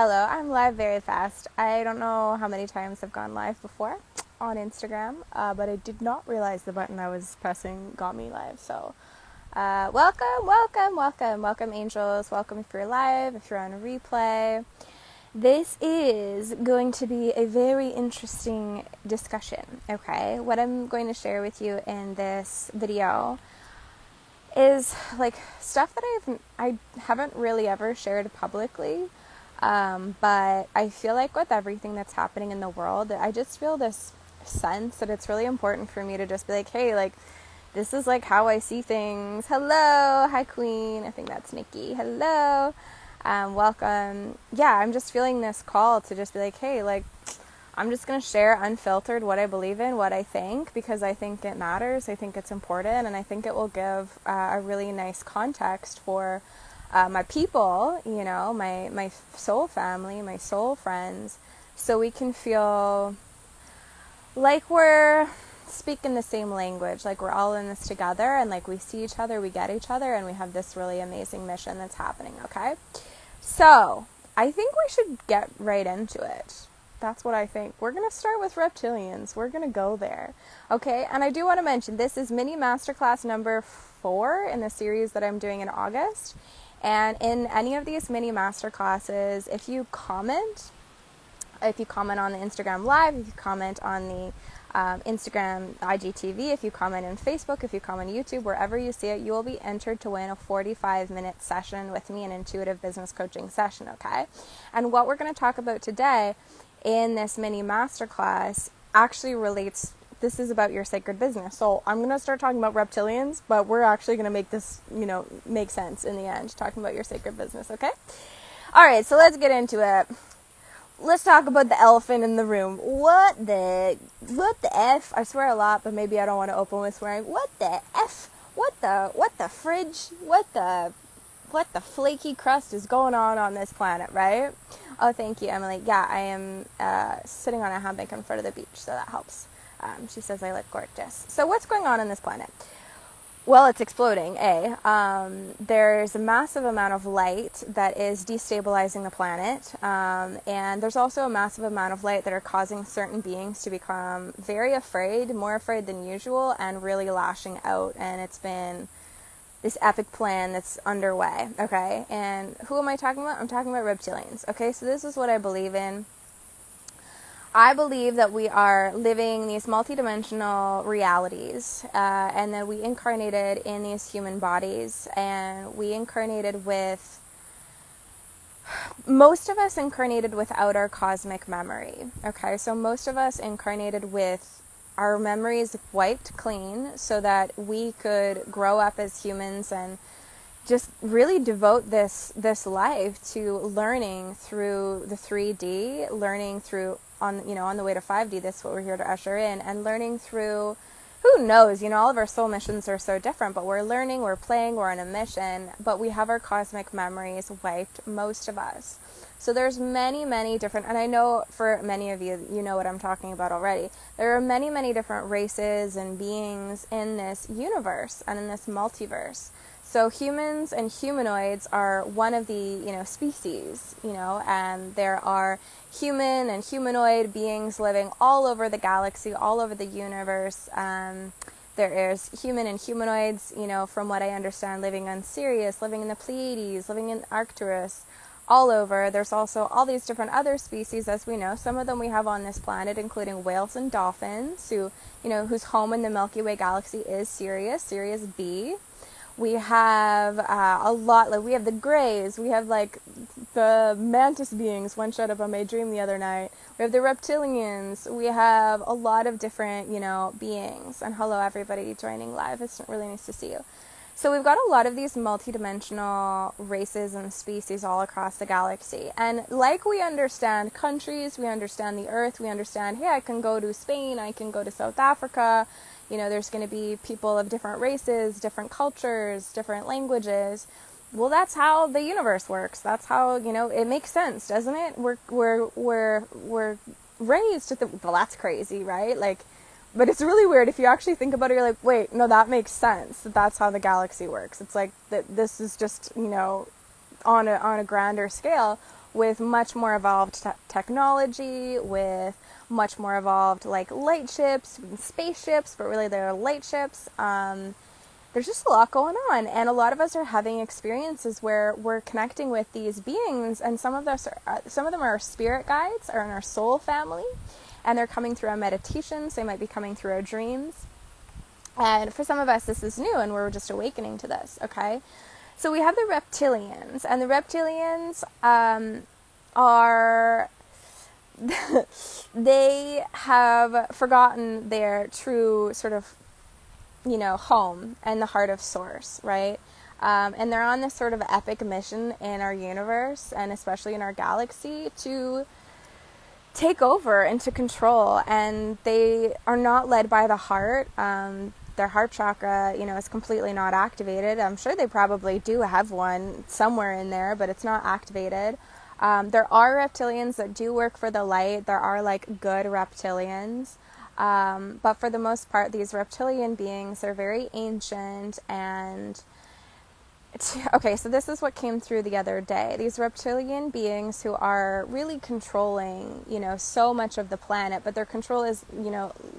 Hello, I'm live very fast. I don't know how many times I've gone live before on Instagram, but I did not realize the button I was pressing got me live. So, welcome, angels. Welcome if you're live, if you're on a replay. This is going to be a very interesting discussion, okay? What I'm going to share with you in this video is like stuff that I haven't really ever shared publicly, but I feel like with everything that's happening in the world, I just feel this sense that it's really important for me to just be like, hey, like, this is like how I see things. Hello, hi Queen, I think that's Nikki. Hello, welcome. Yeah, I'm just feeling this call to just be like, hey, like, I'm just going to share unfiltered what I believe in, what I think, because I think it matters, I think it's important, and I think it will give a really nice context for my people, you know, my soul family, my soul friends, so we can feel like we're speaking the same language, like we're all in this together, and like we see each other, we get each other, and we have this really amazing mission that's happening, okay? So, I think we should get right into it. That's what I think. We're going to start with reptilians. We're going to go there. Okay, and I do want to mention, this is mini masterclass number 4 in the series that I'm doing in August. And in any of these mini masterclasses, if you comment on the Instagram Live, if you comment on the Instagram IGTV, if you comment on Facebook, if you comment on YouTube, wherever you see it, you will be entered to win a 45-minute session with me, an intuitive business coaching session, okay? And what we're going to talk about today in this mini masterclass actually relates, this is about your sacred business. So I'm going to start talking about reptilians, but we're actually going to make this, make sense in the end, talking about your sacred business, okay? All right, so let's get into it. Let's talk about the elephant in the room. What the F? I swear a lot, but maybe I don't want to open with swearing. What the F? What the fridge? What the flaky crust is going on this planet, right? Oh, thank you, Emily. Yeah, I am sitting on a hammock in front of the beach, so that helps. She says I look gorgeous. So what's going on this planet? Well, it's exploding, there's a massive amount of light that is destabilizing the planet, and there's also a massive amount of light that are causing certain beings to become very afraid, more afraid than usual, and really lashing out, and it's been this epic plan that's underway, okay? And who am I talking about? I'm talking about reptilians, okay? So this is what I believe in. I believe that we are living these multidimensional realities, and that we incarnated in these human bodies, and we incarnated with, most of us incarnated without our cosmic memory, okay? So most of us incarnated with our memories wiped clean so that we could grow up as humans and just really devote this life to learning through the 3D, learning through on the way to 5D. That's what we're here to usher in, and learning through, who knows, all of our soul missions are so different, but we're learning, we're playing, we're on a mission, but we have our cosmic memories wiped, most of us. So there's many, many different, and I know for many of you, you know what I'm talking about already. There are many, many different races and beings in this universe and in this multiverse. So humans and humanoids are one of the, species, and there are human and humanoid beings living all over the galaxy, all over the universe. There is human and humanoids, from what I understand, living on Sirius, living in the Pleiades, living in Arcturus, all over. There's also all these different other species, as we know. Some of them we have on this planet, including whales and dolphins, whose home in the Milky Way galaxy is Sirius B. We have a lot, like we have the Greys, we have like the mantis beings, one showed up on my dream the other night, we have the reptilians, we have a lot of different, beings, and hello everybody joining live, it's really nice to see you. So we've got a lot of these multidimensional races and species all across the galaxy, and like we understand countries, we understand the earth, we understand, hey, I can go to Spain, I can go to South Africa, there's going to be people of different races, different cultures, different languages. Well, that's how the universe works. That's how, it makes sense, doesn't it? We're raised to think, well, that's crazy, right? Like, but it's really weird. If you actually think about it, you're like, wait, no, that makes sense. That's how the galaxy works. It's like, this is just, on a grander scale, with much more evolved technology, with much more evolved like light ships and spaceships, but really they're light ships. There's just a lot going on, and a lot of us are having experiences where we're connecting with these beings, and some of them are our spirit guides, or in our soul family, and they're coming through our meditations. They might be coming through our dreams, and for some of us this is new, and we're just awakening to this. Okay, so we have the reptilians, and the reptilians are they have forgotten their true sort of, home and the heart of source, right? And they're on this sort of epic mission in our universe, and especially in our galaxy, to take over and to control. And they are not led by the heart. Their heart chakra, is completely not activated. I'm sure they probably do have one somewhere in there, but it's not activated. There are reptilians that do work for the light. There are like good reptilians. But for the most part, these reptilian beings are very ancient, and okay, so this is what came through the other day. These reptilian beings who are really controlling, so much of the planet, but their control is,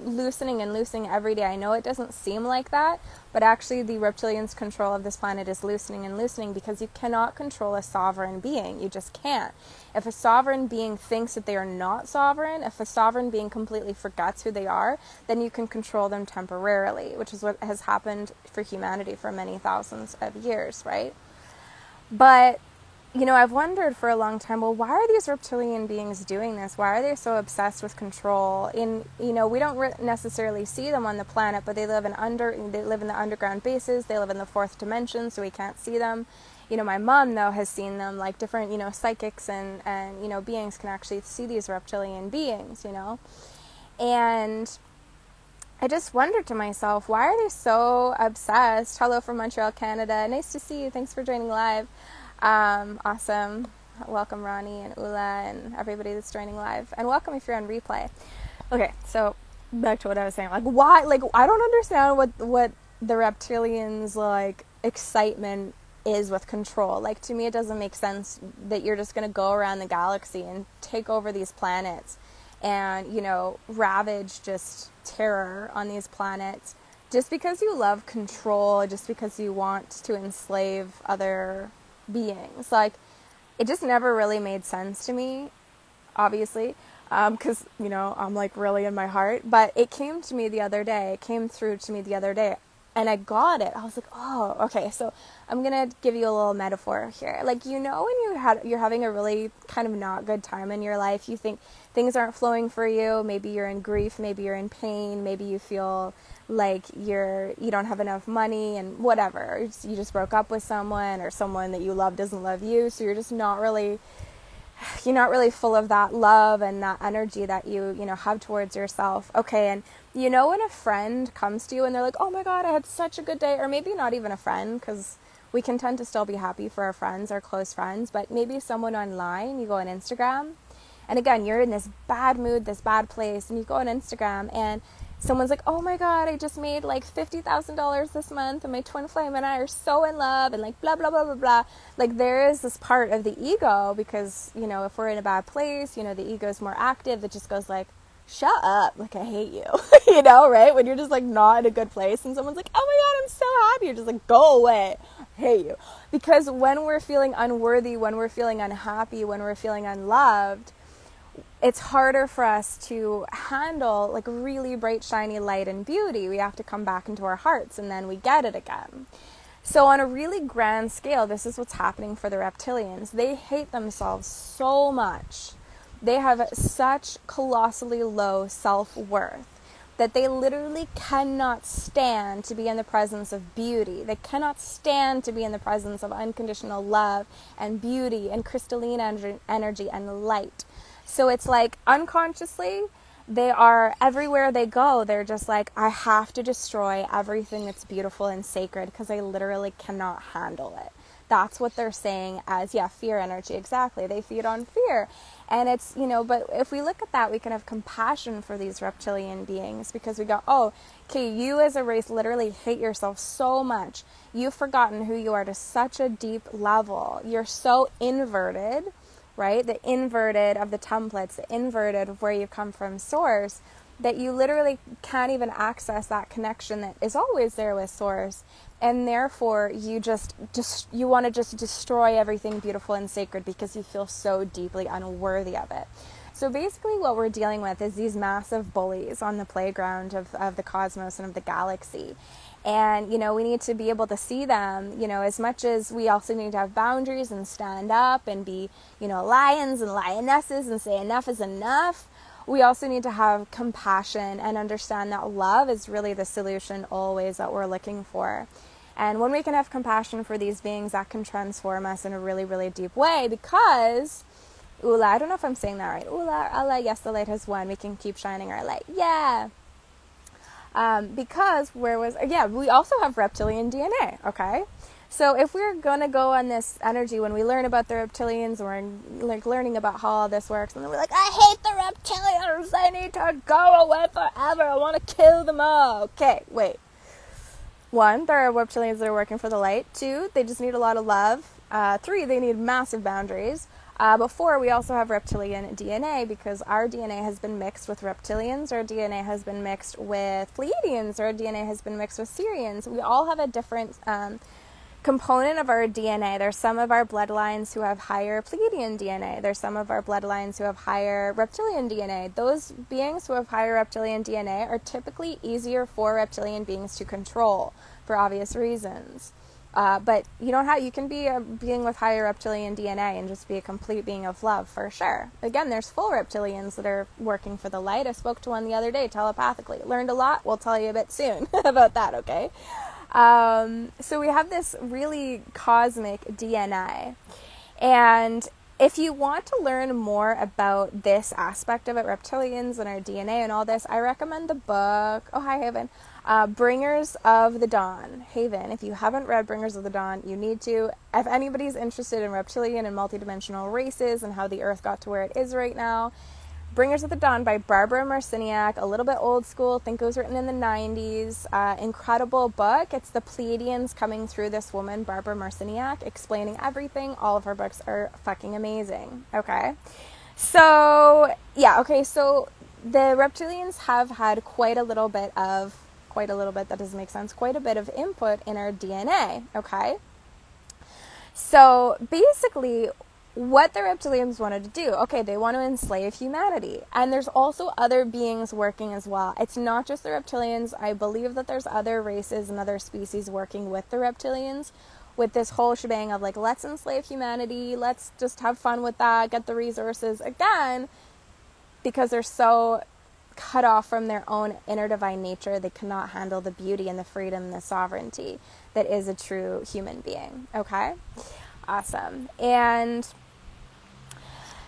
loosening and loosening every day. I know it doesn't seem like that, but actually the reptilians' control of this planet is loosening and loosening, because you cannot control a sovereign being. You just can't. If a sovereign being thinks that they are not sovereign, if a sovereign being completely forgets who they are, then you can control them temporarily, which is what has happened for humanity for many thousands of years, right? But, I've wondered for a long time, well, why are these reptilian beings doing this? Why are they so obsessed with control? We don't necessarily see them on the planet, but they live in the underground bases. They live in the fourth dimension, so we can't see them. My mom, though, has seen them, like different, psychics and beings can actually see these reptilian beings, And I just wondered to myself, why are they so obsessed? Hello from Montreal, Canada. Nice to see you. Thanks for joining live. Awesome. Welcome, Ronnie and Ula and everybody that's joining live. And welcome if you're on replay. Okay, so back to what I was saying. Like, why? Like, I don't understand what the reptilians, like, excitement is with control. Like, to me, it doesn't make sense that you're just going to go around the galaxy and take over these planets and, ravage just terror on these planets just because you love control, just because you want to enslave other beings. Like, it just never really made sense to me, obviously, because, I'm like really in my heart, but it came to me the other day. It came through to me the other day. And I got it. I was like, oh, okay. So I'm going to give you a little metaphor here. Like, when you're having a really kind of not good time in your life, you think things aren't flowing for you. Maybe you're in grief. Maybe you're in pain. Maybe you feel like you don't have enough money and whatever. You just broke up with someone, or someone that you love doesn't love you. So you're not really full of that love and that energy that you have towards yourself. Okay. And when a friend comes to you and they're like, oh my God, I had such a good day, or maybe not even a friend, because we can tend to still be happy for our friends, our close friends, but maybe someone online, you go on Instagram, and again, you're in this bad mood, this bad place, and you go on Instagram and someone's like, oh my God, I just made like $50,000 this month, and my twin flame and I are so in love, and like blah, blah, blah, blah, blah. Like, there is this part of the ego, because, if we're in a bad place, the ego is more active. It just goes like, shut up, like, I hate you, right? When you're just like not in a good place and someone's like, oh my God, I'm so happy, you're just like, go away, I hate you. Because when we're feeling unworthy, when we're feeling unhappy, when we're feeling unloved, it's harder for us to handle like really bright, shiny light and beauty. We have to come back into our hearts, and then we get it again. So on a really grand scale, this is what's happening for the reptilians. They hate themselves so much. They have such colossally low self-worth that they literally cannot stand to be in the presence of beauty. They cannot stand to be in the presence of unconditional love and beauty and crystalline energy and light. So it's like unconsciously, they are, everywhere they go, they're just like, I have to destroy everything that's beautiful and sacred because I literally cannot handle it. That's what they're saying as, fear energy. Exactly. They feed on fear. And it's, but if we look at that, we can have compassion for these reptilian beings, because we go, oh, okay, you as a race literally hate yourself so much. You've forgotten who you are to such a deep level. You're so inverted, right? The inverted of the templates, the inverted of where you come from source, that you literally can't even access that connection that is always there with source. And therefore, you you want to just destroy everything beautiful and sacred because you feel so deeply unworthy of it. So basically what we're dealing with is these massive bullies on the playground of the cosmos and of the galaxy. And, we need to be able to see them, as much as we also need to have boundaries and stand up and be, lions and lionesses and say enough is enough. We also need to have compassion and understand that love is really the solution always that we're looking for. And when we can have compassion for these beings, that can transform us in a really, really deep way, because, Ula, I don't know if I'm saying that right. Ula, Allah, yes, the light has won. We can keep shining our light. Yeah. Because we also have reptilian DNA, okay? So if we're going to go on this energy, when we learn about the reptilians, we're like learning about how all this works, and then we're like, I hate the reptilians, they need to go away forever, I want to kill them all. Okay, wait. 1, there are reptilians that are working for the light. 2, they just need a lot of love. 3, they need massive boundaries. But 4, we also have reptilian DNA, because our DNA has been mixed with reptilians, our DNA has been mixed with Pleiadians, our DNA has been mixed with Syrians. We all have a different component of our DNA. There's some of our bloodlines who have higher Pleiadian DNA. There's some of our bloodlines who have higher reptilian DNA. Those beings who have higher reptilian DNA are typically easier for reptilian beings to control for obvious reasons. But you can be a being with higher reptilian DNA and just be a complete being of love, for sure. Again, there's full reptilians that are working for the light. I spoke to one the other day telepathically. Learned a lot. We'll tell you a bit soon about that, okay? So we have this really cosmic DNA. And if you want to learn more about this aspect of it, reptilians and our DNA and all this, I recommend the book, oh, hi, Haven, Bringers of the Dawn. Haven, if you haven't read Bringers of the Dawn, you need to. If anybody's interested in reptilian and multidimensional races and how the Earth got to where it is right now, Bringers of the Dawn by Barbara Marciniak, a little bit old school, I think it was written in the 90s, incredible book. It's the Pleiadians coming through this woman, Barbara Marciniak, explaining everything. All of her books are fucking amazing, okay? So the reptilians have had quite a bit, that doesn't make sense, quite a bit of input in our DNA, okay? So basically, what the reptilians wanted to do, okay, they want to enslave humanity. And there's also other beings working as well. It's not just the reptilians. I believe that there's other races and other species working with the reptilians, with this whole shebang of like, let's enslave humanity, let's just have fun with that, get the resources, again, because they're so cut off from their own inner divine nature. They cannot handle the beauty and the freedom and the sovereignty that is a true human being, okay? Awesome. And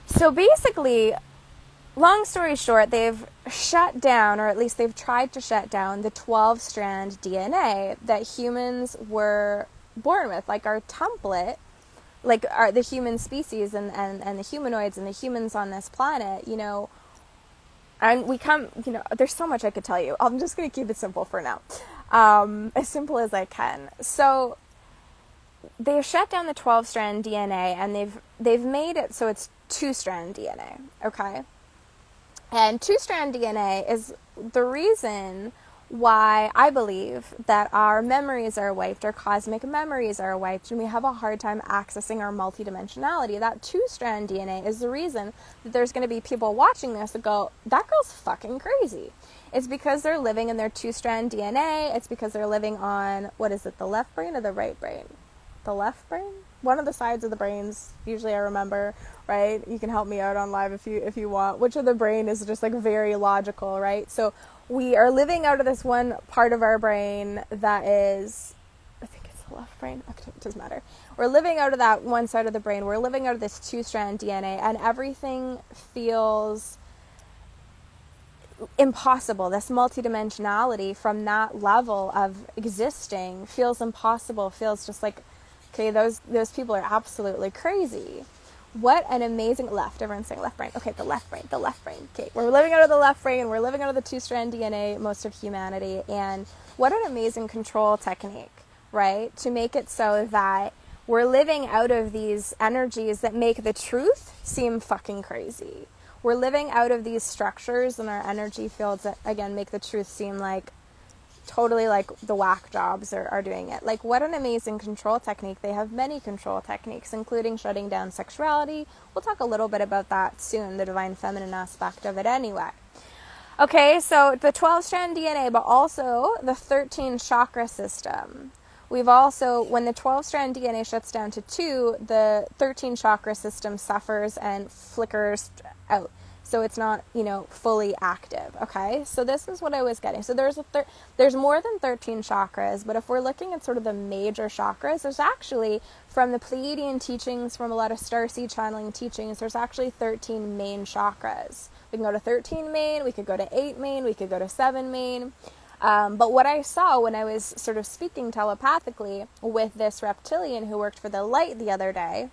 so basically, long story short, they've shut down, or at least they've tried to shut down, the 12-strand DNA that humans were born with, like our template, like the human species and the humanoids and the humans on this planet, and we come, there's so much I could tell you. I'm just going to keep it simple for now, as simple as I can. So they've shut down the 12-strand DNA, and they've made it so it's 2-strand DNA, okay? And 2-strand DNA is the reason why I believe that our memories are wiped, our cosmic memories are wiped, and we have a hard time accessing our multidimensionality. That 2-strand DNA is the reason that there's going to be people watching this that go, that girl's fucking crazy. It's because they're living in their 2-strand DNA. It's because they're living on, what is it, the left brain or the right brain? The left brain? One of the sides of the brains, usually I remember, right? You can help me out on live if you want. Which of the brain is just like very logical, right? So we are living out of this one part of our brain that is, I think it's the left brain. Okay, it doesn't matter. We're living out of that one side of the brain. We're living out of this 2-strand DNA, and everything feels impossible. This multidimensionality from that level of existing feels impossible, feels just like Okay, those people are absolutely crazy. What an amazing left. Everyone's saying left brain. Okay, the left brain. Okay, we're living out of the left brain. We're living out of the two-strand DNA, most of humanity. And what an amazing control technique, right? To make it so that we're living out of these energies that make the truth seem fucking crazy. We're living out of these structures in our energy fields that, again, make the truth seem like totally like the whack jobs are doing it. Like, what an amazing control technique. They have many control techniques, including shutting down sexuality. We'll talk a little bit about that soon, the divine feminine aspect of it anyway. Okay, so the 12-strand DNA, but also the 13 chakra system. We've also, when the 12-strand DNA shuts down to 2, the 13 chakra system suffers and flickers out. So it's not, fully active, okay? So this is what I was getting. So there's more than 13 chakras, but if we're looking at sort of the major chakras, there's actually, from the Pleiadian teachings, from a lot of starseed channeling teachings, there's actually 13 main chakras. We can go to 13 main, we could go to 8 main, we could go to 7 main. But what I saw when I was sort of speaking telepathically with this reptilian who worked for the light the other day,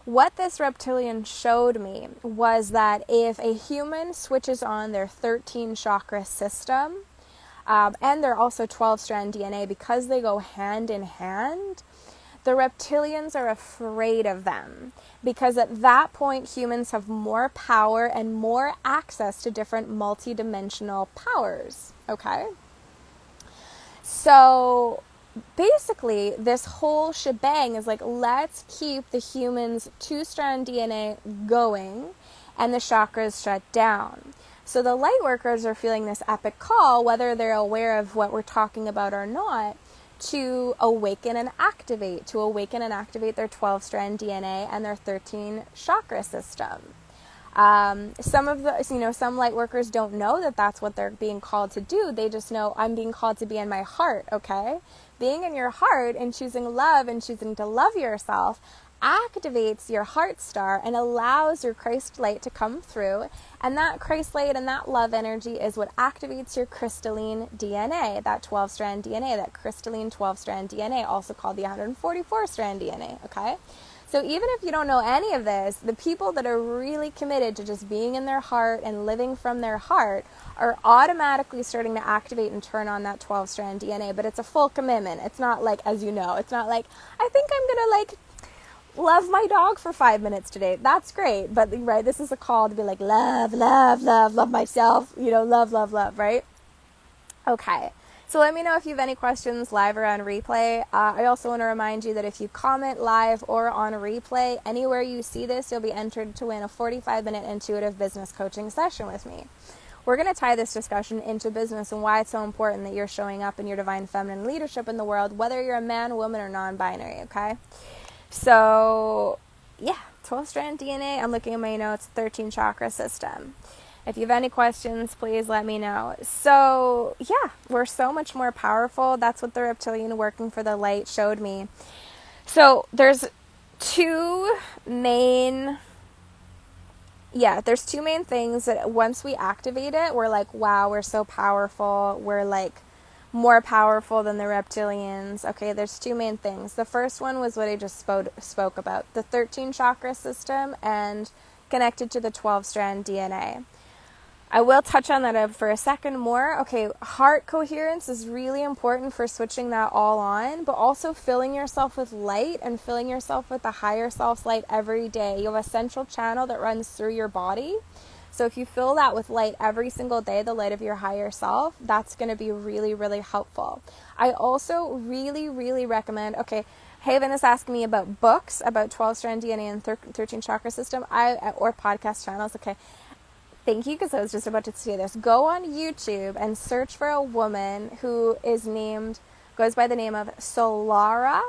what this reptilian showed me was that if a human switches on their 13 chakra system, and they're also 12-strand DNA, because they go hand in hand, the reptilians are afraid of them. Because at that point, humans have more power and more access to different multidimensional powers. Okay? So basically, this whole shebang is like, let's keep the human's 2-strand DNA going and the chakras shut down. So the light workers are feeling this epic call, whether they're aware of what we're talking about or not, to awaken and activate their 12-strand DNA and their 13 chakra system. Some light workers don't know that that's what they're being called to do. They just know, I'm being called to be in my heart, okay? Being in your heart and choosing love and choosing to love yourself activates your heart star and allows your Christ light to come through. And that Christ light and that love energy is what activates your crystalline DNA, that 12-strand DNA, that crystalline 12-strand DNA, also called the 144-strand DNA, okay? So even if you don't know any of this, the people that are really committed to just being in their heart and living from their heart are automatically starting to activate and turn on that 12-strand DNA. But it's a full commitment. It's not like, as you know, it's not like, I think I'm going to love my dog for 5 minutes today. That's great. But right, this is a call to be like, love myself, love, right? Okay. So let me know if you have any questions live or on replay. I also want to remind you that if you comment live or on replay, anywhere you see this, you'll be entered to win a 45-minute intuitive business coaching session with me. We're going to tie this discussion into business and why it's so important that you're showing up in your divine feminine leadership in the world, whether you're a man, woman, or non-binary, okay? So, yeah, 12-strand DNA. I'm looking at my notes, 13 chakra system. If you have any questions, please let me know. So, yeah, we're so much more powerful. That's what the reptilian working for the light showed me. So, there's two main things that once we activate it, we're like, wow, we're so powerful. We're like more powerful than the reptilians. Okay, there's two main things. The first one was what I just spoke about, the 13 chakra system and connected to the 12-strand DNA. I will touch on that for a second more. Okay, heart coherence is really important for switching that all on, but also filling yourself with light and filling yourself with the higher self's light every day. You have a central channel that runs through your body. So if you fill that with light every single day, the light of your higher self, that's going to be really, really helpful. I also really, really recommend, okay, Haven is asking me about books, about 12-strand DNA and 13 chakra system, or podcast channels, okay. Thank you, because I was just about to say this. Go on YouTube and search for a woman who goes by the name of Solara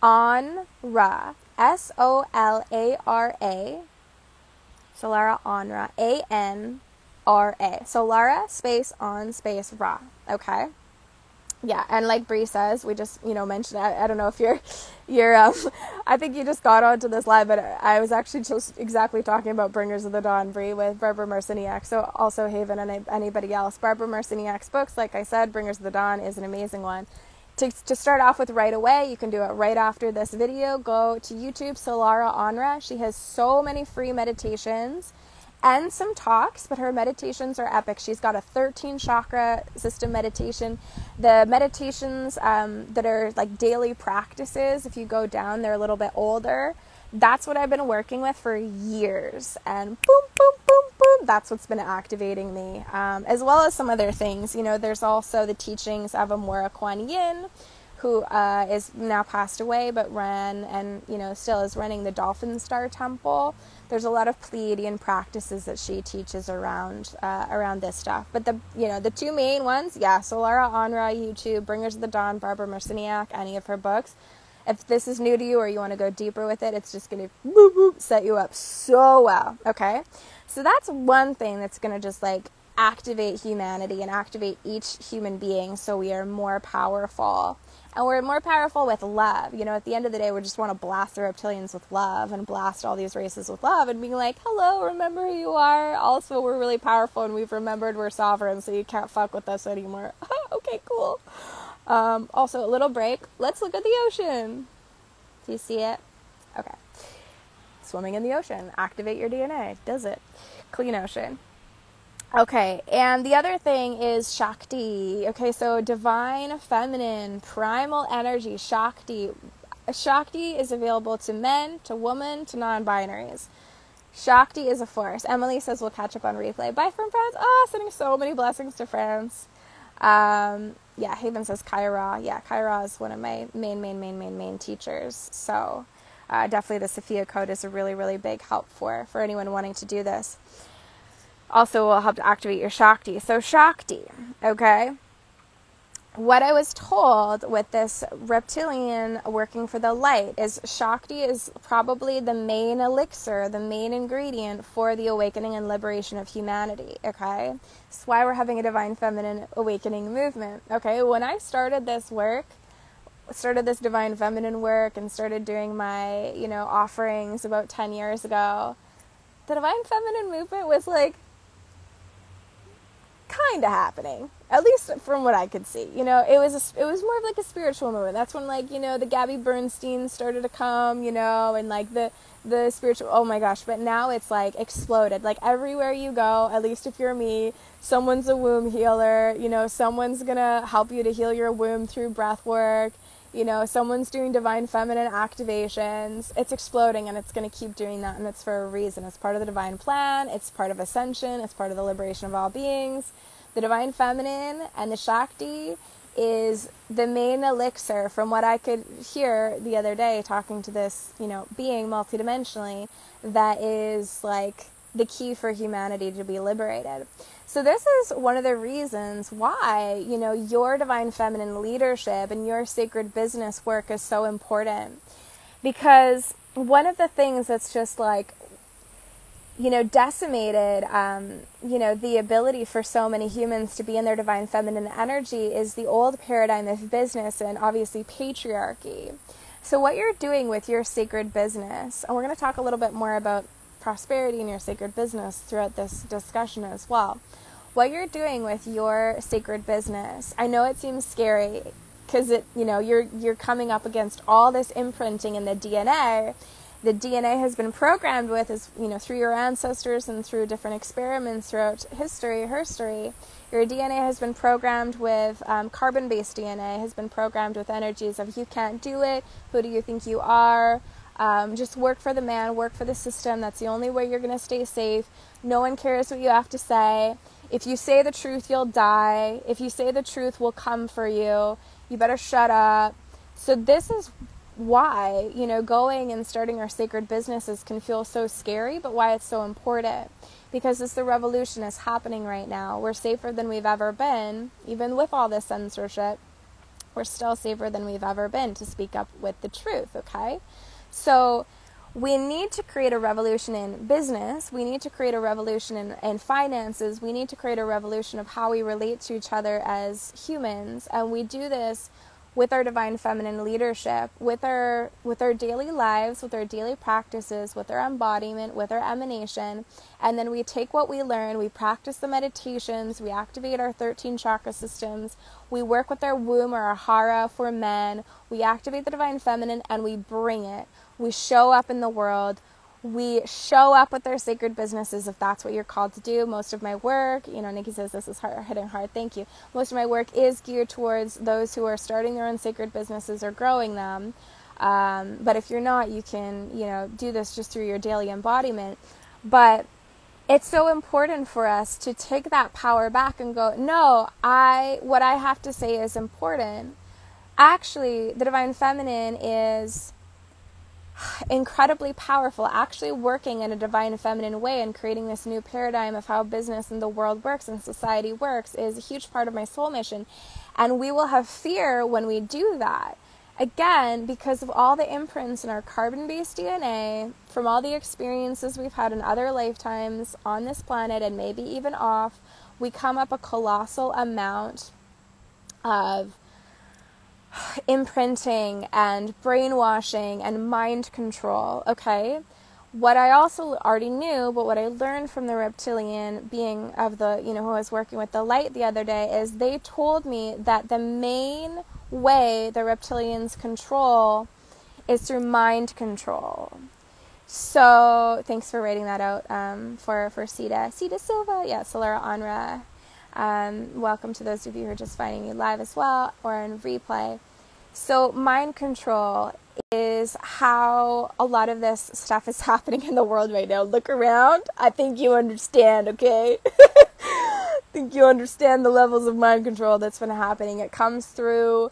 Onra, Solara, Solara Onra, A-N-R-A. Solara space on space Ra, okay? Yeah, and like Bree says, we just, mentioned, I don't know if you're, I think you just got onto this live, but I was actually just exactly talking about Bringers of the Dawn, Bree, with Barbara Marciniak, so also Haven and anybody else. Barbara Marciniak's books, like I said, Bringers of the Dawn is an amazing one. to start off with right away, you can do it right after this video. Go to YouTube, Solara Onra. She has so many free meditations and some talks, but her meditations are epic. She's got a 13 chakra system meditation. The meditations that are like daily practices, if you go down, they're a little bit older. That's what I've been working with for years. And boom, boom, boom, boom, that's what's been activating me, as well as some other things. You know, there's also the teachings of Amora Kuan Yin, who is now passed away, but ran and, you know, still is running the Dolphin Rose Temple. There's a lot of Pleiadian practices that she teaches around this stuff. But the two main ones, Solara Onra, YouTube, Bringers of the Dawn, Barbara Marciniak, any of her books. If this is new to you or you want to go deeper with it, it's just going to set you up so well, okay? So that's one thing that's going to just like activate humanity and activate each human being so we are more powerful. And we're more powerful with love. You know, at the end of the day, we just want to blast the reptilians with love and blast all these races with love and being like, hello, remember who you are. Also, we're really powerful and we've remembered we're sovereign, so you can't fuck with us anymore. Okay, cool. Also, a little break. Let's look at the ocean. Do you see it? Okay. Swimming in the ocean. Activate your DNA. Does it? Clean ocean. Okay, and the other thing is Shakti. Okay, so divine feminine, primal energy, Shakti. Shakti is available to men, to women, to non-binaries. Shakti is a force. Emily says we'll catch up on replay. Bye from France. Oh, sending so many blessings to France. Haven says Kyra. Yeah, Kyra is one of my main teachers. So definitely the Sophia Code is a really, really big help for anyone wanting to do this. Also will help to activate your Shakti. So Shakti, okay? What I was told with this reptilian working for the light is Shakti is probably the main elixir, the main ingredient for the awakening and liberation of humanity, okay? That's why we're having a divine feminine awakening movement, okay? When I started this divine feminine work and started doing my, offerings about 10 years ago, the divine feminine movement was like, kind of happening, at least from what I could see. It was more of like a spiritual movement. That's when the Gabby Bernstein started to come, and like the spiritual, oh my gosh, but now it's like exploded. Like everywhere you go, at least if you're me, someone's a womb healer, someone's gonna help you to heal your womb through breath work, someone's doing divine feminine activations. It's exploding and it's going to keep doing that, and it's for a reason. It's part of the divine plan. It's part of ascension. It's part of the liberation of all beings. The divine feminine and the Shakti is the main elixir, from what I could hear the other day talking to this, being multidimensionally, that is like the key for humanity to be liberated. So this is one of the reasons why, your divine feminine leadership and your sacred business work is so important. Because one of the things that's just like, decimated, the ability for so many humans to be in their divine feminine energy is the old paradigm of business and obviously patriarchy. So what you're doing with your sacred business, and we're going to talk a little bit more about prosperity in your sacred business throughout this discussion as well. What you're doing with your sacred business, I know it seems scary because you're coming up against all this imprinting in the DNA. The DNA has been programmed with, through your ancestors and through different experiments throughout history. Your DNA has been programmed with carbon-based DNA, has been programmed with energies of you can't do it, who do you think you are, just work for the man, work for the system, that's the only way you're going to stay safe, no one cares what you have to say, if you say the truth you'll die, if you say the truth we'll come for you, you better shut up. So this is why, going and starting our sacred businesses can feel so scary, but why it's so important. Because the revolution is happening right now. We're safer than we've ever been, even with all this censorship. We're still safer than we've ever been to speak up with the truth, okay? So we need to create a revolution in business. We need to create a revolution in finances. We need to create a revolution of how we relate to each other as humans. And we do this with our divine feminine leadership, with our daily lives, with our daily practices, with our embodiment, with our emanation. And then we take what we learn, we practice the meditations, we activate our 13 chakra systems, we work with our womb or our hara for men, we activate the divine feminine, and we bring it. We show up in the world. We show up with our sacred businesses if that's what you're called to do. Most of my work, Nikki says this is hitting hard. Thank you. Most of my work is geared towards those who are starting their own sacred businesses or growing them. But if you're not, you can, do this just through your daily embodiment. But it's so important for us to take that power back and go, no, what I have to say is important. Actually, the divine feminine is incredibly powerful, actually working in a divine feminine way and creating this new paradigm of how business and the world works and society works is a huge part of my soul mission. And we will have fear when we do that. Again, because of all the imprints in our carbon-based DNA, from all the experiences we've had in other lifetimes on this planet and maybe even off, we come up a colossal amount of imprinting and brainwashing and mind control, okay? What I also already knew, but what I learned from the reptilian being of the, who I was working with the light the other day, is they told me that the main way the reptilians control is through mind control. So, thanks for writing that out for Sita Silva, yeah, Solara Anra. Welcome to those of you who are just finding me live as well or in replay. So mind control is how a lot of this stuff is happening in the world right now. Look around. I think you understand, okay? I think you understand the levels of mind control that's been happening. It comes through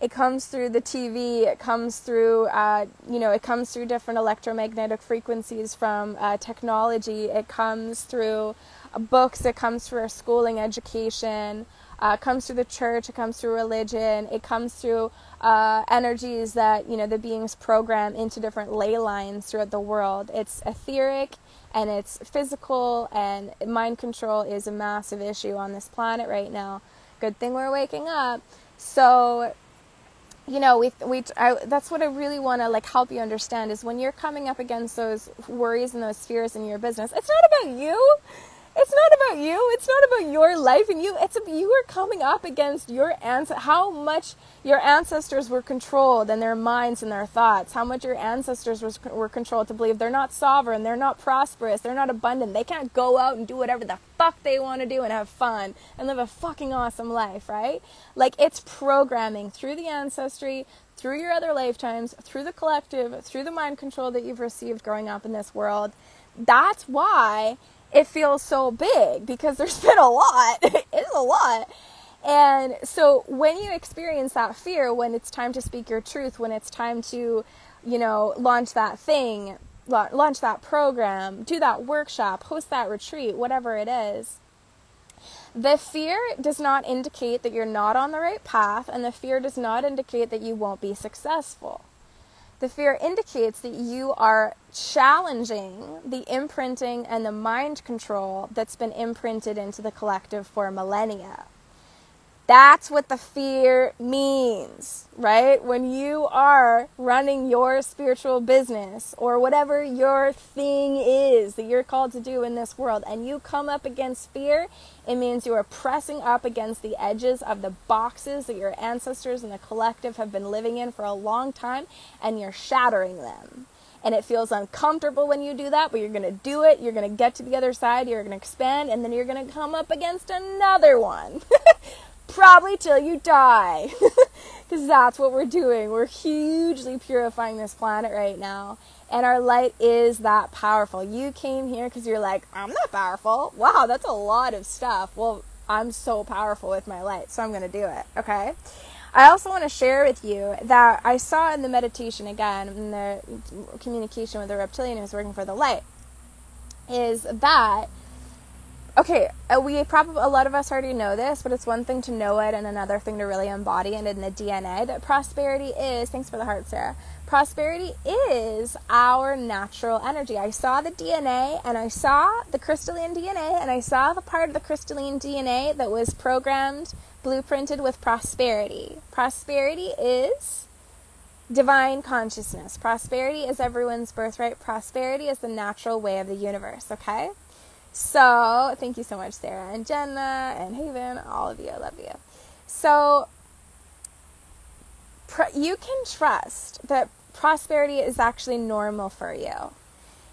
the TV. It comes through, it comes through different electromagnetic frequencies from technology. It comes through books. It comes through our schooling, education. It comes through the church. It comes through religion. It comes through energies that, the beings program into different ley lines throughout the world. It's etheric and it's physical, and mind control is a massive issue on this planet right now. Good thing we're waking up. So, that's what I really want to help you understand is when you're coming up against those worries and those fears in your business, it's not about you. It's not about you. It's not about your life and you. You are coming up against how much your ancestors were controlled in their minds and their thoughts. How much your ancestors were controlled to believe they're not sovereign, they're not prosperous, they're not abundant. They can't go out and do whatever the fuck they want to do and have fun and live a fucking awesome life, right? It's programming through the ancestry, through your other lifetimes, through the collective, through the mind control that you've received growing up in this world. That's why it feels so big, because there's been a lot. It's a lot. And so when you experience that fear, when it's time to speak your truth, when it's time to, launch that thing, launch that program, do that workshop, host that retreat, whatever it is, the fear does not indicate that you're not on the right path, and the fear does not indicate that you won't be successful. The fear indicates that you are challenging the imprinting and the mind control that's been imprinted into the collective for millennia. That's what the fear means, right? When you are running your spiritual business or whatever your thing is that you're called to do in this world, and you come up against fear, it means you are pressing up against the edges of the boxes that your ancestors and the collective have been living in for a long time, and you're shattering them. And it feels uncomfortable when you do that, but you're going to do it. You're going to get to the other side. You're going to expand, and then you're going to come up against another one. Probably till you die. Because that's what we're doing. We're hugely purifying this planet right now. And our light is that powerful. You came here because you're like, I'm not powerful. Wow, that's a lot of stuff. Well, I'm so powerful with my light, so I'm going to do it. Okay? I also want to share with you that I saw in the meditation, again, in the communication with the reptilian who's working for the light, is that, okay, a lot of us already know this, but it's one thing to know it and another thing to really embody it in the DNA, that prosperity is, thanks for the heart, Sarah, prosperity is our natural energy. I saw the DNA, and I saw the crystalline DNA, and I saw the part of the crystalline DNA that was programmed blueprinted with prosperity. Prosperity is divine consciousness. Prosperity is everyone's birthright. Prosperity is the natural way of the universe, okay? So, thank you so much, Sarah and Jenna and Haven, all of you, I love you. So, you can trust that prosperity is actually normal for you.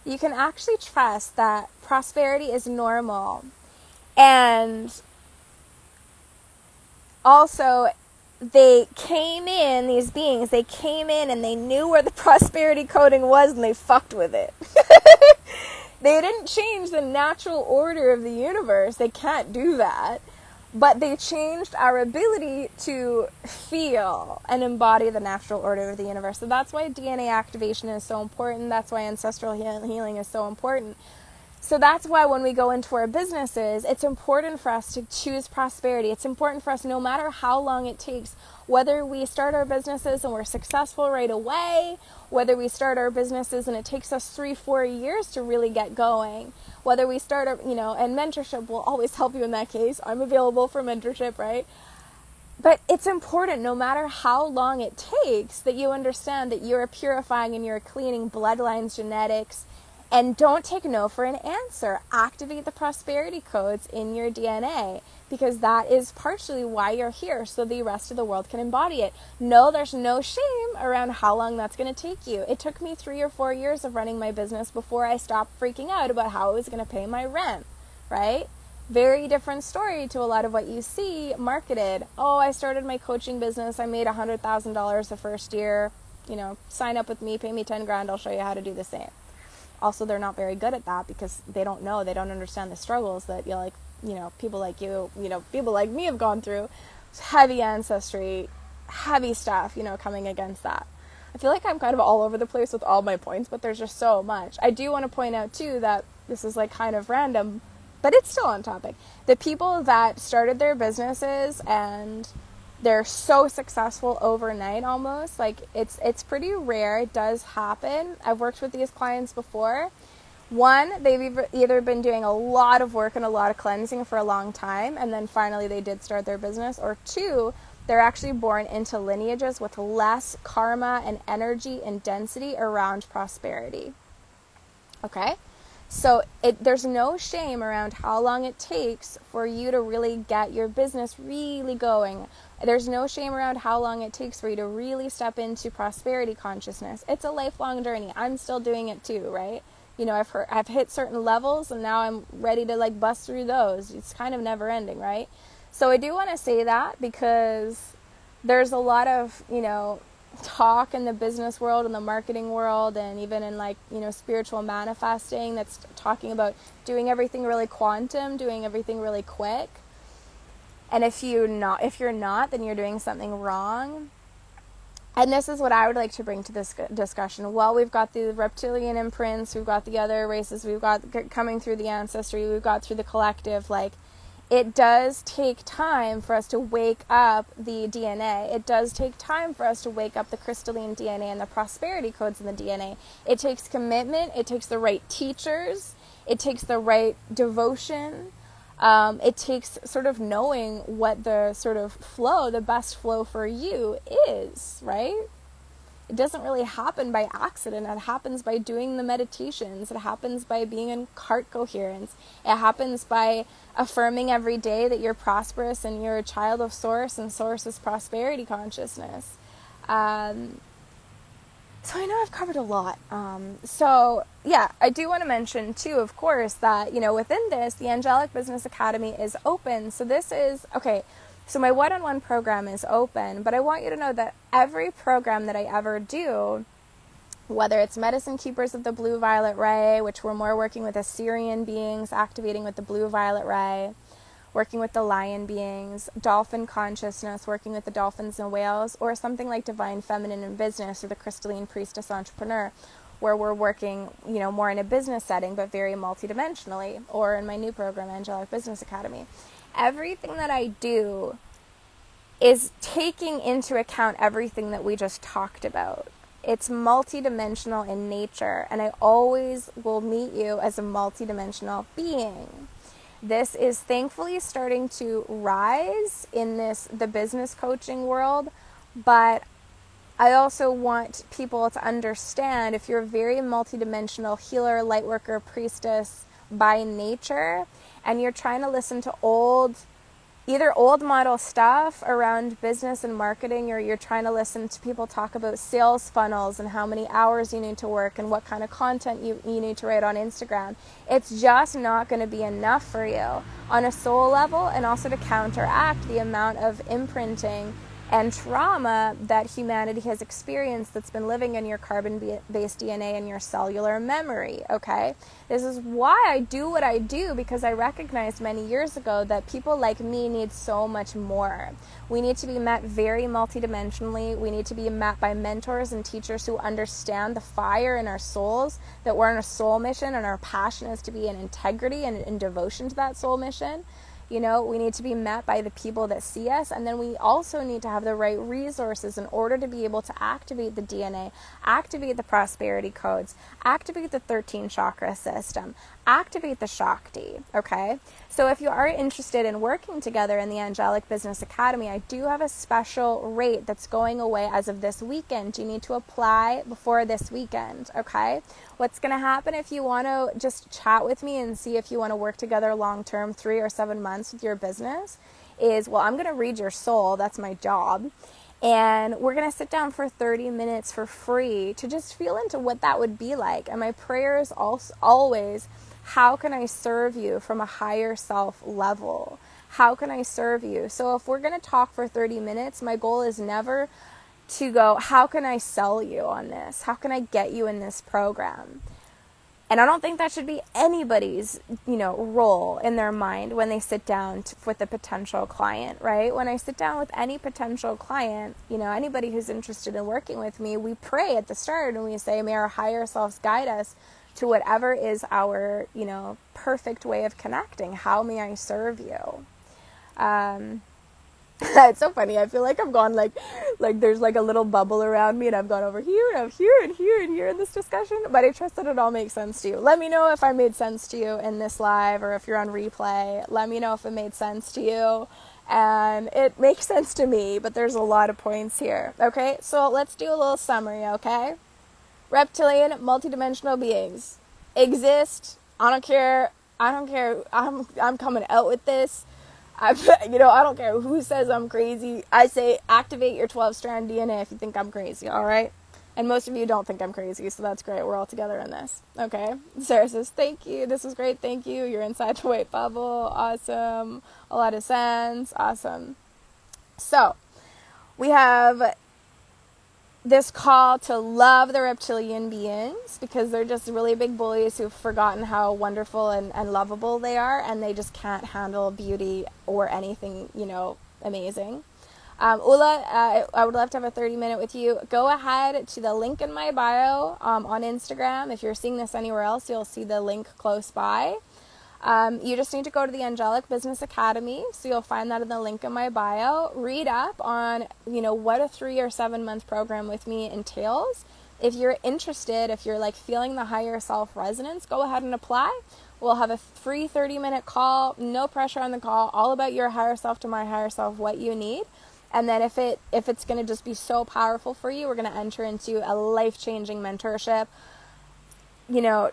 You can actually trust that prosperity is normal. And also, they came in, these beings, they came in and they knew where the prosperity coding was and they fucked with it. They didn't change the natural order of the universe. They can't do that. But they changed our ability to feel and embody the natural order of the universe. So that's why DNA activation is so important. That's why ancestral healing is so important. So that's why when we go into our businesses, it's important for us to choose prosperity. It's important for us, no matter how long it takes, whether we start our businesses and we're successful right away, whether we start our businesses and it takes us 3-4 years to really get going, whether we start, and mentorship will always help you in that case. I'm available for mentorship, right? But it's important, no matter how long it takes, that you understand that you're purifying and you're cleaning bloodlines, genetics. And don't take no for an answer. Activate the prosperity codes in your DNA, because that is partially why you're here, so the rest of the world can embody it. No, there's no shame around how long that's going to take you. It took me 3 or 4 years of running my business before I stopped freaking out about how I was going to pay my rent, right? Very different story to a lot of what you see marketed. Oh, I started my coaching business. I made $100,000 the first year. Sign up with me, pay me 10 grand. I'll show you how to do the same. Also, they're not very good at that because they don't know, they don't understand the struggles that people like you, people like me have gone through. It's heavy ancestry, heavy stuff, coming against that. I feel like I'm kind of all over the place with all my points, but there's just so much. I do want to point out too that this is kind of random, but it's still on topic. The people that started their businesses and they're so successful overnight almost. It's pretty rare. It does happen. I've worked with these clients before. One, they've either been doing a lot of work and a lot of cleansing for a long time, and then finally they did start their business. Or two, they're actually born into lineages with less karma and energy and density around prosperity. Okay? So there's no shame around how long it takes for you to really get your business really going. There's no shame around how long it takes for you to really step into prosperity consciousness. It's a lifelong journey. I'm still doing it too, right? I've hit certain levels and now I'm ready to bust through those. It's kind of never ending, right? So I do want to say that because there's a lot of, talk in the business world and the marketing world and even in spiritual manifesting that's talking about doing everything really quantum, doing everything really quick. And if you're not, then you're doing something wrong. And this is what I would like to bring to this discussion. Well, we've got the reptilian imprints, we've got the other races, we've got coming through the ancestry, we've got through the collective. It does take time for us to wake up the DNA. It does take time for us to wake up the crystalline DNA and the prosperity codes in the DNA. It takes commitment. It takes the right teachers. It takes the right devotion. It takes sort of knowing what the sort of flow, the best flow for you is, right? It doesn't really happen by accident. It happens by doing the meditations. It happens by being in heart coherence. It happens by affirming every day that you're prosperous and you're a child of Source, and Source is prosperity consciousness. So I know I've covered a lot. I do want to mention too, of course, that, within this, the Angelic Business Academy is open. So this is, okay, so my one-on-one program is open, but I want you to know that every program that I ever do, whether it's Medicine Keepers of the Blue Violet Ray, which we're more working with Assyrian beings, activating with the Blue Violet Ray, working with the lion beings, dolphin consciousness, working with the dolphins and whales, or something like Divine Feminine in Business or the Crystalline Priestess Entrepreneur, where we're working, more in a business setting, but very multidimensionally, or in my new program, Angelic Business Academy. Everything that I do is taking into account everything that we just talked about. It's multidimensional in nature, and I always will meet you as a multidimensional being. This is thankfully starting to rise in the business coaching world, but I also want people to understand, if you're a very multidimensional healer, lightworker, priestess by nature, and you're trying to listen to either old model stuff around business and marketing, or you're trying to listen to people talk about sales funnels and how many hours you need to work and what kind of content you need to write on Instagram, it's just not going to be enough for you on a soul level, and also to counteract the amount of imprinting and trauma that humanity has experienced that's been living in your carbon-based DNA and your cellular memory, okay? This is why I do what I do, because I recognized many years ago that people like me need so much more. We need to be met very multidimensionally. We need to be met by mentors and teachers who understand the fire in our souls, that we're on a soul mission, and our passion is to be in integrity and in devotion to that soul mission. You know, we need to be met by the people that see us, and then we also need to have the right resources in order to be able to activate the DNA, activate the prosperity codes, activate the 13 chakra system, activate the Shakti, okay? So if you are interested in working together in the Angelic Business Academy, I do have a special rate that's going away as of this weekend. You need to apply before this weekend, okay? What's going to happen if you want to just chat with me and see if you want to work together long-term, 3 or 7 months with your business, is, well, I'm going to read your soul. That's my job. And we're going to sit down for 30 minutes for free to just feel into what that would be like. And my prayer is always, how can I serve you from a higher self level? How can I serve you? So if we're going to talk for 30 minutes, my goal is never to go, how can I sell you on this? How can I get you in this program? And I don't think that should be anybody's, role in their mind when they sit down with a potential client, right? When I sit down with any potential client, anybody who's interested in working with me, we pray at the start and we say, may our higher selves guide us to whatever is our, perfect way of connecting. How may I serve you? It's so funny. I feel like I've gone like there's like a little bubble around me, and I've gone over here and I'm here and here and here in this discussion, but I trust that it all makes sense to you. Let me know if I made sense to you in this live, or if you're on replay, let me know if it made sense to you. And it makes sense to me, but there's a lot of points here. Okay, so let's do a little summary, okay? Reptilian multidimensional beings exist. I don't care. I'm coming out with this. I don't care who says I'm crazy. I say activate your 12-strand DNA if you think I'm crazy, all right? And most of you don't think I'm crazy, so that's great. We're all together in this, okay? Sarah says, thank you. This was great. Thank you. You're inside the white bubble. Awesome. A lot of sense. Awesome. So we have this call to love the reptilian beings, because they're just really big bullies who've forgotten how wonderful and lovable they are, and they just can't handle beauty or anything, amazing. Ula, I would love to have a 30-minute with you. Go ahead to the link in my bio on Instagram. If you're seeing this anywhere else, you'll see the link close by. You just need to go to the Angelic Business Academy, so you'll find that in the link in my bio. Read up on, what a 3 or 7 month program with me entails. If you're interested, if you're feeling the higher self resonance, go ahead and apply. We'll have a free 30-minute call, no pressure on the call, all about your higher self to my higher self, what you need. And then if it's going to just be so powerful for you, we're going to enter into a life-changing mentorship.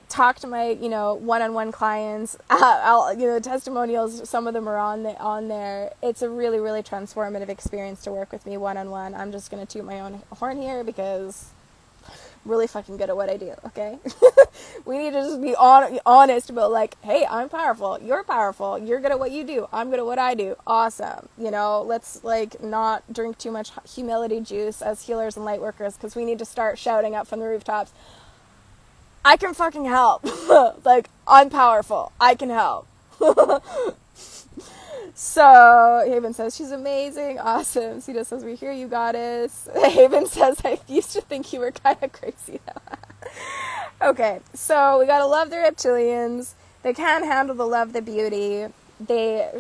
Talk to my, one-on-one clients, testimonials, some of them are on there. It's a really, really transformative experience to work with me one-on-one. I'm just going to toot my own horn here because I'm really fucking good at what I do, okay? We need to just be honest about hey, I'm powerful, you're good at what you do, I'm good at what I do, awesome. Let's not drink too much humility juice as healers and light workers, because we need to start shouting up from the rooftops, I can fucking help. I'm powerful. I can help. So, Haven says, she's amazing. Awesome. Sita says, we hear you, goddess. Haven says, I used to think you were kind of crazy. Okay, so we gotta love the reptilians. They can't handle the love, the beauty. They,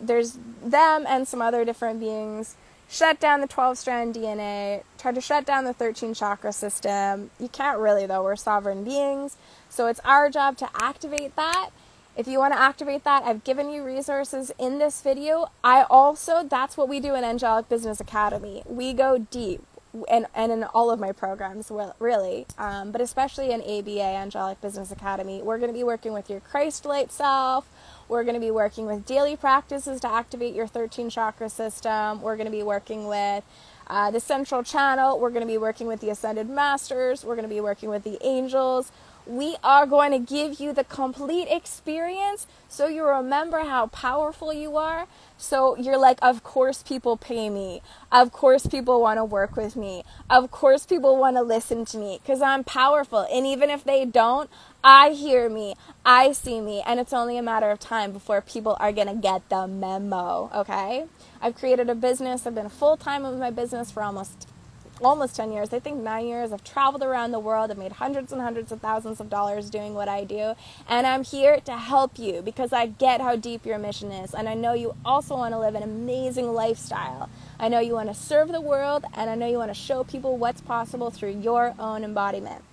there's them and some other different beings. Shut down the 12-strand DNA, try to shut down the 13 chakra system. You can't really, though. We're sovereign beings. So it's our job to activate that If you want to activate that, I've given you resources in this video. That's what we do in Angelic Business Academy. We go deep, and in all of my programs, really, but especially in ABA, Angelic Business Academy. We're going to be working with your Christ light self. We're going to be working with daily practices to activate your 13 chakra system. We're going to be working with the central channel. We're going to be working with the ascended masters. We're going to be working with the angels. We are going to give you the complete experience so you remember how powerful you are. So you're like, of course people pay me. Of course people want to work with me. Of course people want to listen to me because I'm powerful. And even if they don't, I hear me. I see me. And it's only a matter of time before people are going to get the memo. Okay? I've created a business. I've been full-time with my business for almost 10 years, I think 9 years. I've traveled around the world. I've made hundreds and hundreds of thousands of dollars doing what I do. And I'm here to help you because I get how deep your mission is. And I know you also want to live an amazing lifestyle. I know you want to serve the world, and I know you want to show people what's possible through your own embodiment.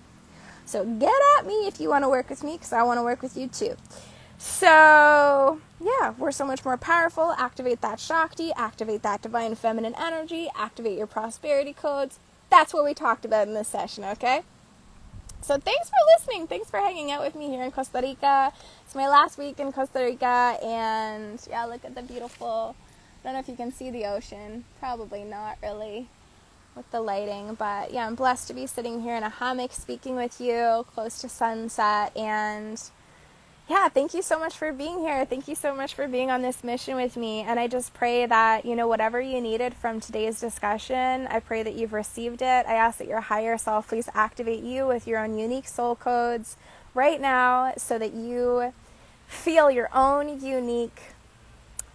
So get at me if you want to work with me, because I want to work with you too. So yeah, we're so much more powerful. Activate that Shakti, activate that divine feminine energy, activate your prosperity codes. That's what we talked about in this session, okay? So thanks for listening. Thanks for hanging out with me here in Costa Rica. It's my last week in Costa Rica, and yeah, look at the beautiful, I don't know if you can see the ocean. Probably not really with the lighting, but yeah, I'm blessed to be sitting here in a hammock speaking with you close to sunset. And yeah, thank you so much for being here. Thank you so much for being on this mission with me. And I just pray that, whatever you needed from today's discussion, I pray that you've received it. I ask that your higher self please activate you with your own unique soul codes right now so that you feel your own unique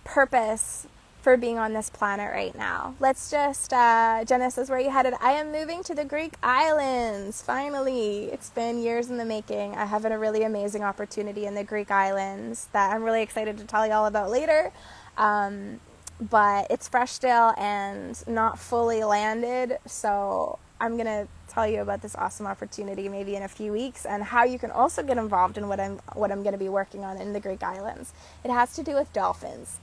purpose for being on this planet right now. Let's just, Jenna says, where are you headed? I am moving to the Greek islands, finally. It's been years in the making. I have a really amazing opportunity in the Greek islands that I'm really excited to tell you all about later. But it's fresh still and not fully landed, so I'm going to tell you about this awesome opportunity maybe in a few weeks, and how you can also get involved in what I'm going to be working on in the Greek islands. It has to do with dolphins.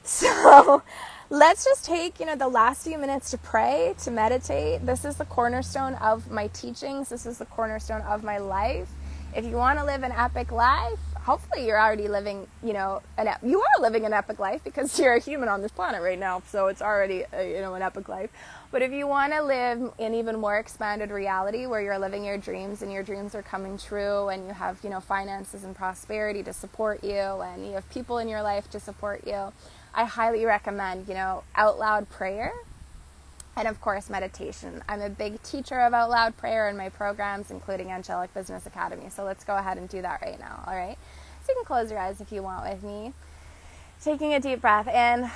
So let's just take, the last few minutes to pray, to meditate. This is the cornerstone of my teachings. This is the cornerstone of my life. If you want to live an epic life, hopefully you're already living, you are living an epic life because you're a human on this planet right now. So it's already, an epic life. But if you want to live in even more expanded reality where you're living your dreams and your dreams are coming true, and you have, finances and prosperity to support you, and you have people in your life to support you, I highly recommend, out loud prayer and, of course, meditation. I'm a big teacher of out loud prayer in my programs, including Angelic Business Academy. So let's go ahead and do that right now, all right? So you can close your eyes if you want with me. Taking a deep breath in,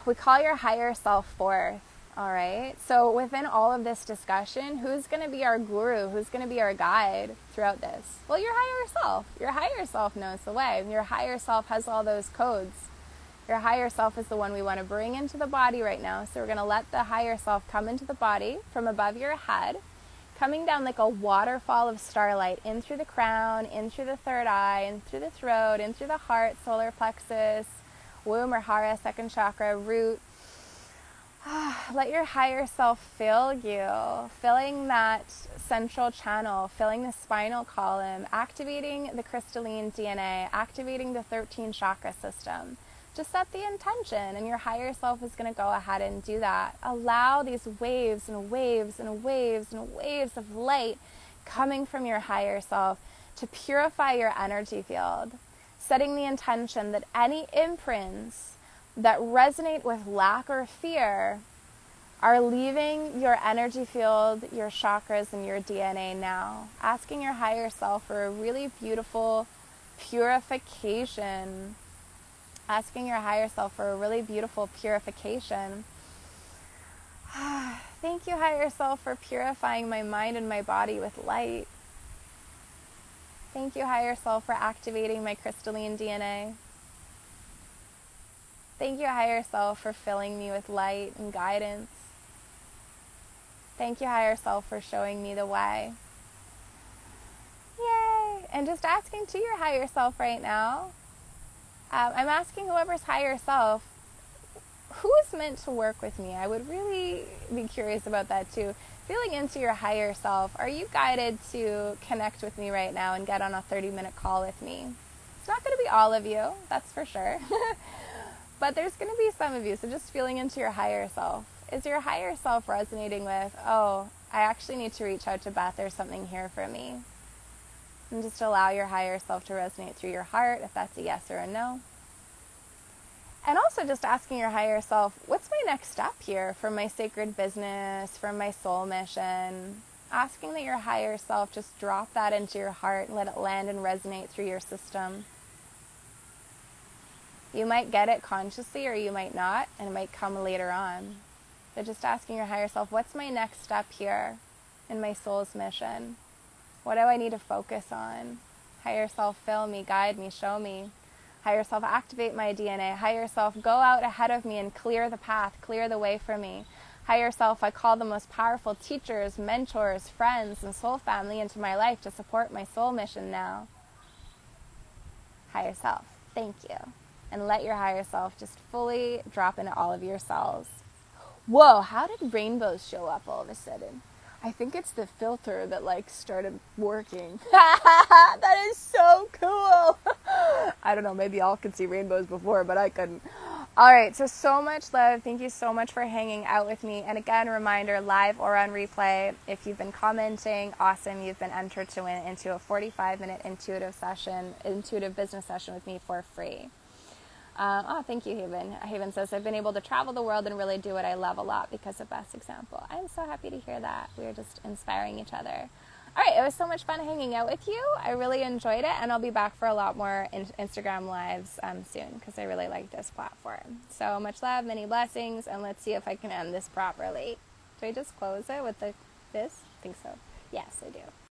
we call your higher self forth, all right? So within all of this discussion, who's going to be our guru? Who's going to be our guide throughout this? Well, your higher self. Your higher self knows the way. Your higher self has all those codes. Your higher self is the one we want to bring into the body right now. So we're going to let the higher self come into the body from above your head, coming down like a waterfall of starlight, in through the crown, in through the third eye, in through the throat, in through the heart, solar plexus, womb or hara, second chakra, root. Let your higher self fill you, filling that central channel, filling the spinal column, activating the crystalline DNA, activating the 13 chakra system. Just set the intention, and your higher self is going to go ahead and do that. Allow these waves and waves and waves and waves of light coming from your higher self to purify your energy field, setting the intention that any imprints that resonate with lack or fear are leaving your energy field, your chakras, and your DNA now. Asking your higher self for a really beautiful purification. Asking your higher self for a really beautiful purification. Thank you, higher self, for purifying my mind and my body with light. Thank you, higher self, for activating my crystalline DNA. Thank you, higher self, for filling me with light and guidance. Thank you, higher self, for showing me the way. Yay! And just asking to your higher self right now I'm asking whoever's higher self, who is meant to work with me? I would really be curious about that too. Feeling into your higher self, are you guided to connect with me right now and get on a 30-minute call with me? It's not going to be all of you, that's for sure. But there's going to be some of you, so just feeling into your higher self. Is your higher self resonating with, oh, I actually need to reach out to Beth, there's something here for me? And just allow your higher self to resonate through your heart, if that's a yes or a no. And also just asking your higher self, what's my next step here for my sacred business, for my soul mission? Asking that your higher self just drop that into your heart and let it land and resonate through your system. You might get it consciously or you might not, and it might come later on. But just asking your higher self, what's my next step here in my soul's mission? What do I need to focus on? Higher self, fill me, guide me, show me. Higher self, activate my DNA. Higher self, go out ahead of me and clear the path, clear the way for me. Higher self, I call the most powerful teachers, mentors, friends, and soul family into my life to support my soul mission now. Higher self, thank you. And let your higher self just fully drop into all of your cells. Whoa, how did rainbows show up all of a sudden? I think it's the filter that started working. That is so cool. I don't know, maybe y'all could see rainbows before, but I couldn't. All right, so much love. Thank you so much for hanging out with me. And again, reminder, live or on replay, if you've been commenting, awesome. You've been entered to win into a 45-minute intuitive business session with me for free. Thank you, Haven. Haven says, I've been able to travel the world and really do what I love a lot because of Beth's example. I'm so happy to hear that. We're just inspiring each other. All right, it was so much fun hanging out with you. I really enjoyed it, and I'll be back for a lot more Instagram lives soon because I really like this platform. So much love, many blessings, and let's see if I can end this properly. Do I just close it with this? I think so. Yes, I do.